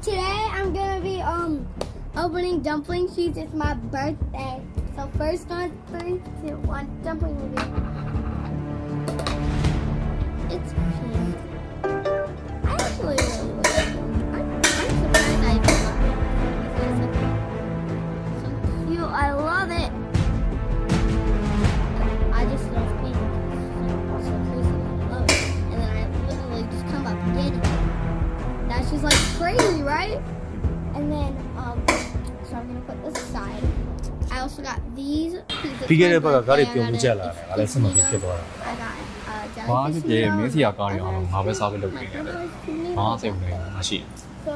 today I'm gonna be opening dumpling sheets. It's my birthday. So first on 3, 2, 1, dumpling review. It's pink. I actually really like it. I'm surprised I even love it. It's so cute. I love it. I just love pink. It's so crazy. I love it. And then I literally just come up and get it. That's just like crazy, right? And then, so I'm gonna put this aside. I also got these pieces.ပြီးခဲ့တဲ့ဘက်ကကားတွေပြုံ and း I ကြ got လာတယ်။အားလည်းစမပြေဖြစ်သွားတာ I got ဘာ jellyfish ဖြစ်ဖြစ်မင်းစီက noodles, ကားတွေအောင်ငါပဲစားပြီးလုပ်နေတယ်ဘာစိတ်ဝင်မရှိ So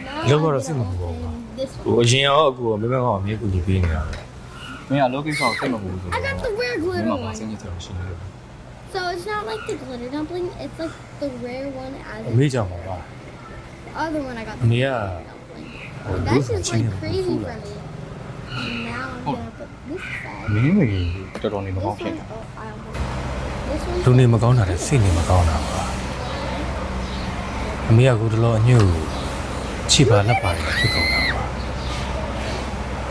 now လောက် I'm တော့ gonna စိတ်မပူဘူး open this ဟို one. အရင်ရောအခုမင်းမကောင်အမြဲကူညီပေးနေတာပဲ မင်းကလောကိစ္စကိုစိတ်မပူဘူးဆို I got the rare မင်း glitter မှာ one. စိတ်ညစ်တယ်ရှိနေတယ် So it's not like the glitter dumpling. It's like the rare one as အ in မေကြောင့်ပါပါ the other one I got. အမေက Dumpling. ဟို That's လူ just ချင်း like နေ crazy ဘူး for လား me. And now I'm gonna put this side. မင်းတွေတော်တော်နေမ This ကောင်းဖြစ် one, တယ် oh, I almost. This လူ one. နေမကောင်းတာတဲ့စိတ်နေမကောင်းတာပါအမေကကူတလောအညို့ချိပါလက်ပါတယ်ဖြစ်ကုန်တာပါ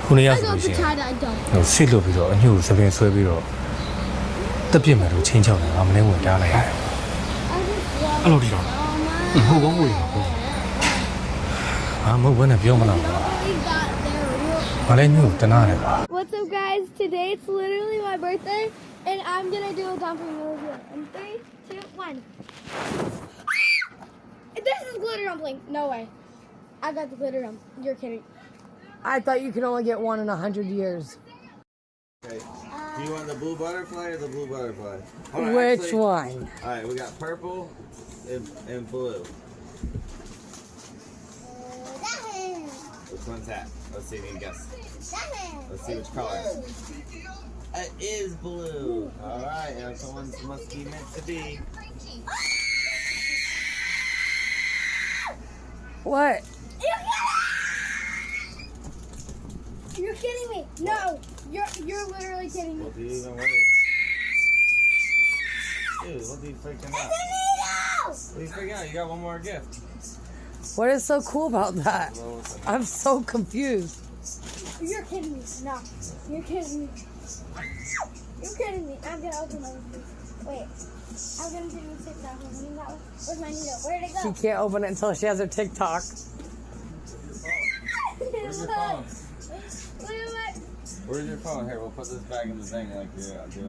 ခုနေ့ရ I ဆို got လို့ရှိရင် potato dumpling. ဟိုဆိတ်လို့ပြီးတော့အညို့သပင်ဆွဲပြီးတော့တက်ပြစ်မယ်လို့ချင်းချောက်တယ်ငါမလဲဝင်တားလိုက်ရတယ် I just love အဲ့လိုဒီတော့ so much. ဟိုကောင်းကိုရဟုတ် အာမဟုတ်ဘဲနဲ့ပြောမလားပါ Nobody got their real. မလဲညို့တနာတယ်ပါ What's up, guys? Today it's literally my birthday, and I'm gonna do a dumpling review. In 3, 2, 1. This is glitter dumpling. No way. I got the glitter dumpling. You're kidding. I thought you could only get one in 100 years. Okay. Do you want the blue butterfly or the blue butterfly? Hold on, Which actually- one? All right, we got purple and blue. Which one's that? Let's see if you can guess. Let's see which color. It is blue. All right, that's the one must be meant to be. What? You're kidding me. No, you're literally kidding me. What do you even what is it? Dude, what are you freaking out? What are you freaking out? You got one more gift. What is so cool about that? Well, what's that? I'm so confused. You're kidding me. No, you're kidding me. You're kidding me. I'm gonna open my one. Wait. I'm gonna do the TikTok one. I mean, that one. Where's my needle? Where'd it go? She can't open it until she has her TikTok. Where's your phone? Look at my. Where's your phone? Here, we'll put this back in the thing like you're doing.